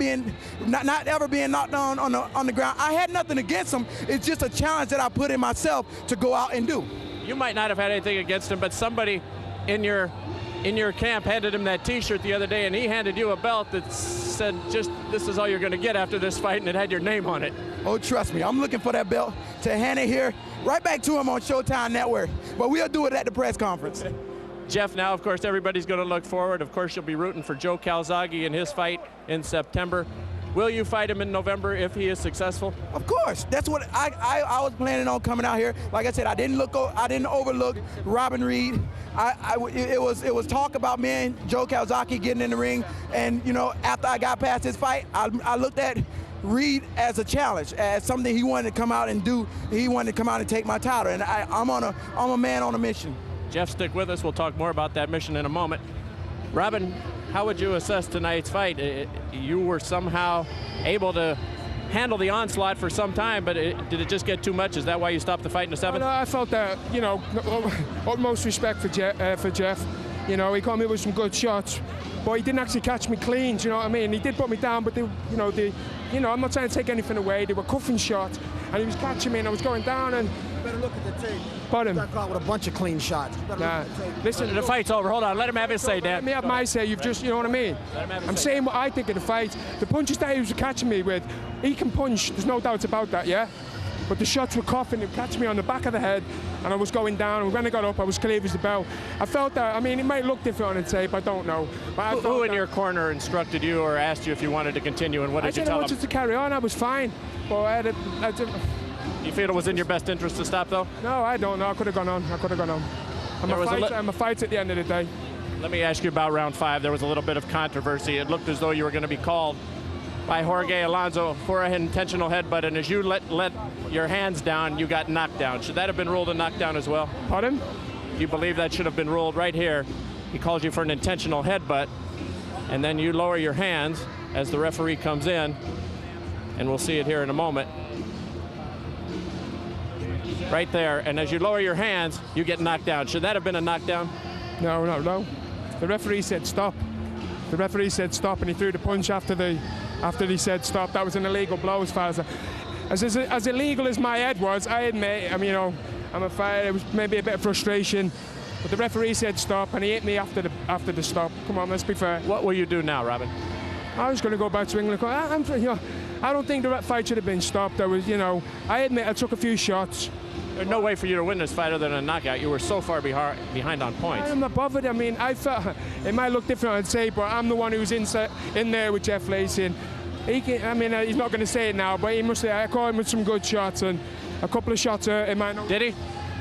not ever being knocked down on the ground, I had nothing against him. It's just a challenge that I put in myself to go out and do. You might not have had anything against him, but somebody in your camp handed him that T-shirt the other day, and he handed you a belt that said, just this is all you're going to get after this fight, and it had your name on it. Oh, trust me, I'm looking for that belt to hand it here right back to him on Showtime Network. But we'll do it at the press conference. Jeff, now, of course, everybody's going to look forward. Of course, you'll be rooting for Joe Calzaghe in his fight in September. Will you fight him in November if he is successful? Of course. That's what I was planning on coming out here. Like I said, I didn't overlook Robin Reid. It was talk about me and Joe Calzaghe getting in the ring, and you know, after I got past this fight, I looked at Reid as a challenge, as something he wanted to come out and do. He wanted to come out and take my title, and I'm a man on a mission. Jeff, stick with us. We'll talk more about that mission in a moment. Robin, how would you assess tonight's fight? You were somehow able to handle the onslaught for some time, but did it just get too much? Is that why you stopped the fight in the 7th? No, I felt that, you know, utmost respect for Jeff. You know, he caught me with some good shots, but he didn't actually catch me clean. Do you know what I mean? He did put me down, but I'm not trying to take anything away. They were cuffing shots, and he was catching me, and I was going down. And you better look at the tape. But him. Got caught with a bunch of clean shots. Listen, the fight's over. Hold on, let him have his say, Dan. Let me have my say. You know what I mean? I'm saying what I think of the fight. The punches that he was catching me with, he can punch. There's no doubt about that, yeah? But the shots were coughing. He catch me on the back of the head, and I was going down. And when I got up, I was clear as the bell. I felt that. I mean, it might look different on the tape. I don't know. But who in your corner instructed you or asked you if you wanted to continue, and what did you tell him? I wanted to carry on. I was fine. But you feel it was in your best interest to stop, though? No, I don't know. I could have gone on. I'm a fighter at the end of the day. Let me ask you about round 5. There was a little bit of controversy. It looked as though you were going to be called by Jorge Alonso for an intentional headbutt, and as you let your hands down, you got knocked down. Should that have been ruled a knockdown as well? Pardon? You believe that should have been ruled right here? He calls you for an intentional headbutt, and then you lower your hands as the referee comes in, and we'll see it here in a moment. Right there, and as you lower your hands, you get knocked down. Should that have been a knockdown? No. The referee said stop. The referee said stop, and he threw the punch after the after he said stop. That was an illegal blow as far as illegal as my head was. I admit, I mean, you know, I'm a fighter. It was maybe a bit of frustration, but the referee said stop, and he hit me after the stop. Come on, let's be fair. What will you do now, Robin? I was going to go back to England. You know, I don't think the fight should have been stopped. I was, you know, I admit I took a few shots. There's no way for you to win this fight other than a knockout. You were so far behind on points. I'm not bothered. I mean, I felt it might look different, I'd say, but I'm the one who's in there with Jeff Lacy. And he can, I mean, he's not going to say it now, but he must say I caught him with some good shots, and a couple of shots hurt him. Did he?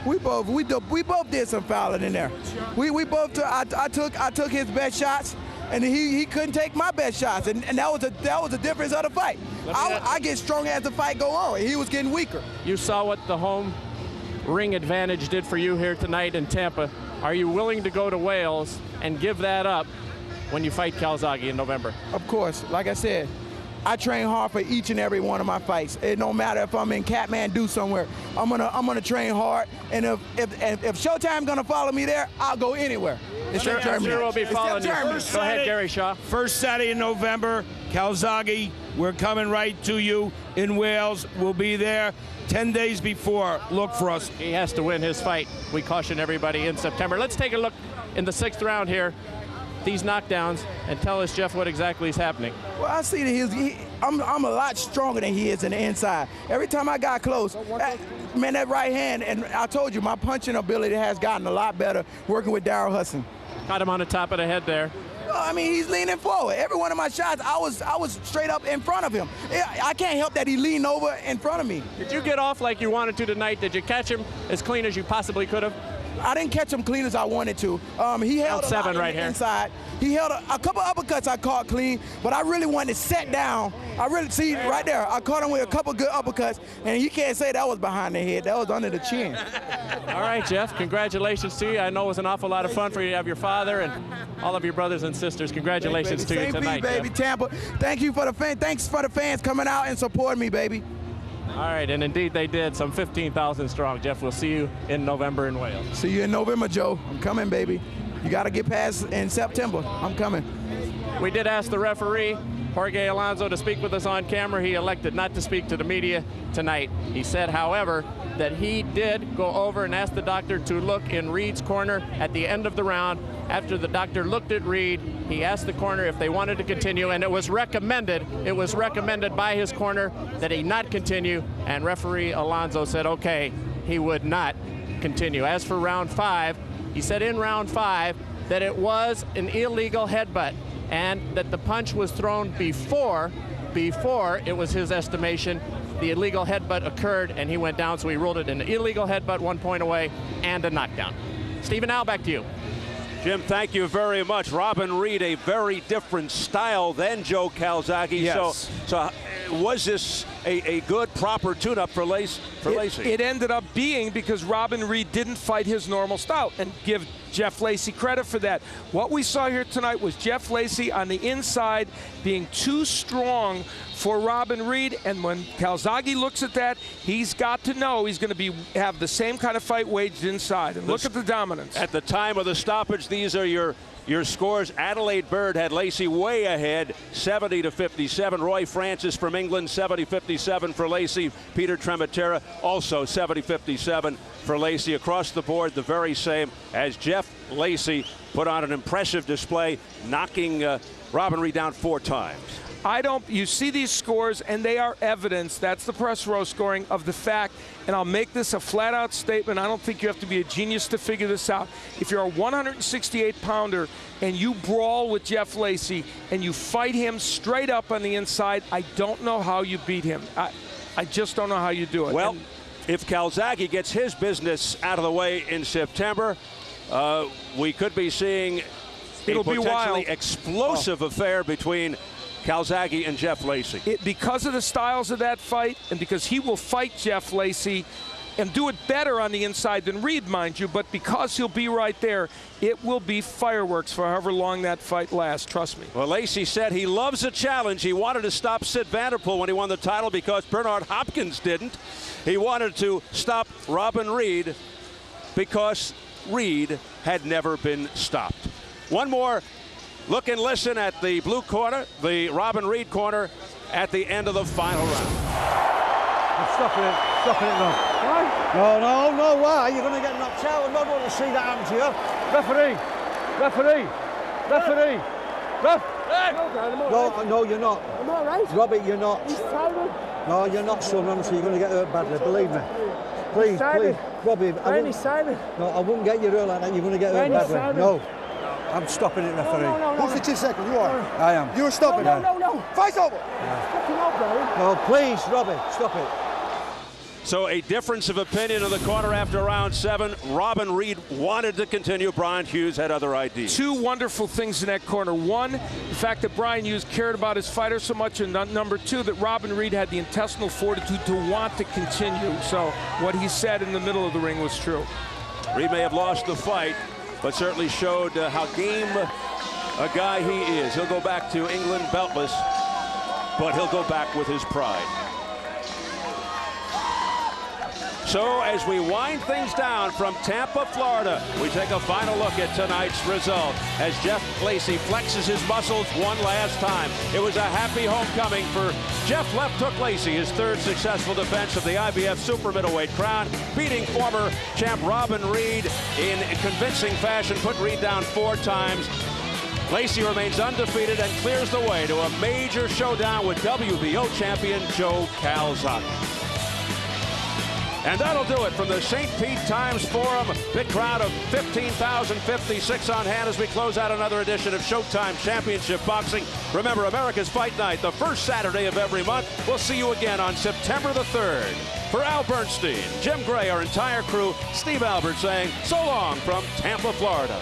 We both did some fouling in there. We both I took his best shots, and he couldn't take my best shots, and that was the difference of the fight. I get strong as the fight go on. He was getting weaker. You saw what the home ring advantage did for you here tonight in Tampa. Are you willing to go to Wales and give that up when you fight Calzaghe in November? Of course. Like I said, I train hard for each and every one of my fights. It don't matter if I'm in Kathmandu somewhere. I'm gonna train hard, and if Showtime's gonna follow me there, I'll go anywhere. Sure we'll be following you. Go ahead, Gary Shaw. First Saturday in November, Calzaghe, we're coming right to you in Wales. We'll be there 10 days before. Look for us. He has to win his fight. We caution everybody in September. Let's take a look in the 6th round here. These knockdowns, and tell us, Jeff, what exactly is happening. Well, I see that I'm a lot stronger than he is in the inside. Every time I got close, that right hand, and I told you, my punching ability has gotten a lot better working with Darrell Hudson. Caught him on the top of the head there. Well, I mean, he's leaning forward. Every one of my shots, I was straight up in front of him. I can't help that he leaned over in front of me. Did you get off like you wanted to tonight? Did you catch him as clean as you possibly could have? I didn't catch him clean as I wanted to. He held a lot right here inside. He held a couple uppercuts I caught clean, but I really wanted to set down. I really see right there. I caught him with a couple good uppercuts, and you can't say that was behind the head. That was under the chin. All right, Jeff. Congratulations to you. I know it was an awful lot of fun for you to have your father and all of your brothers and sisters. Congratulations to you tonight, baby. Jeff. Tampa. Thank you for the fans. Thanks for the fans coming out and supporting me, baby. All right, and indeed they did. Some 15,000 strong. Jeff, we'll see you in November in Wales. See you in November, Joe. I'm coming, baby. You got to get past in September. I'm coming. We did ask the referee, Jorge Alonso, to speak with us on camera. He elected not to speak to the media tonight. He said, however, that he did go over and ask the doctor to look in Reid's corner at the end of the round. After the doctor looked at Reid, he asked the corner if they wanted to continue, and it was recommended by his corner that he not continue, and referee Alonso said, okay, he would not continue. As for round 5, he said in round 5 that it was an illegal headbutt, and that the punch was thrown before it was his estimation the illegal headbutt occurred, and he went down, so he ruled it an illegal headbutt, 1 point away, and a knockdown. Stephen, now back to you. Jim, thank you very much. Robin Reid, a very different style than Joe Calzaghe. Yes. So was this a good, proper tune-up for Lacy? It ended up being because Robin Reid didn't fight his normal style, and give Jeff Lacy credit for that. What we saw here tonight was Jeff Lacy on the inside being too strong for Robin Reid, and when Calzaghe looks at that, he's got to know he's going to have the same kind of fight waged inside. And look at the dominance. At the time of the stoppage, these are your scores. Adelaide Bird had Lacy way ahead, 70-57. Roy Francis from England, 70-57 for Lacy. Peter Trematera also 70-57 for Lacy. Across the board, the very same, as Jeff Lacy put on an impressive display, knocking Robin Reid down 4 times. You see these scores, and they are evidence, that's the press row scoring, of the fact, and I'll make this a flat-out statement, I don't think you have to be a genius to figure this out. If you're a 168-pounder and you brawl with Jeff Lacy and you fight him straight up on the inside, I don't know how you beat him. I just don't know how you do it. Well, if Calzaghe gets his business out of the way in September, we could be seeing a potentially explosive affair between Calzaghe and Jeff Lacy. Because of the styles of that fight, and because he will fight Jeff Lacy and do it better on the inside than Reid, mind you, but because he'll be right there, it will be fireworks for however long that fight lasts, trust me. Well, Lacy said he loves a challenge. He wanted to stop Sid Vanderpool when he won the title because Bernard Hopkins didn't. He wanted to stop Robin Reid because Reid had never been stopped. One more look and listen at the blue corner, the Robin Reid corner. at the end of the final round. I'm stopping it now. Why? No, why? You're going to get knocked out. I don't want to see that happen to you. Referee! No, you're not. I'm all right. Robbie, you're not. He's silent. No, you're not, son, honestly. You're going to get hurt badly, believe me. Please. Robbie, silent. No, I wouldn't get you hurt like that. You're going to get hurt badly. Silent. No. I'm stopping it, referee. No. Who's the 2 seconds? You are? I am. You're stopping it. No. Fight's over. No, please, Robbie, stop it. So a difference of opinion in the corner after round 7. Robin Reid wanted to continue. Brian Hughes had other ideas. Two wonderful things in that corner. One, the fact that Brian Hughes cared about his fighter so much, and number two, that Robin Reid had the intestinal fortitude to want to continue. So what he said in the middle of the ring was true. Reid may have lost the fight, but certainly showed how game a guy he is. He'll go back to England beltless, but he'll go back with his pride. So as we wind things down from Tampa, Florida, we take a final look at tonight's result as Jeff Lacy flexes his muscles one last time. It was a happy homecoming for Jeff Left Hook Lacy, his 3rd successful defense of the IBF super middleweight crown, beating former champ Robin Reid in convincing fashion, put Reid down 4 times. Lacy remains undefeated and clears the way to a major showdown with WBO champion Joe Calzaghe. And that'll do it from the St. Pete Times Forum. Big crowd of 15,056 on hand as we close out another edition of Showtime Championship Boxing. Remember, America's Fight Night, the first Saturday of every month. We'll see you again on September the 3rd. For Al Bernstein, Jim Gray, our entire crew, Steve Albert saying so long from Tampa, Florida.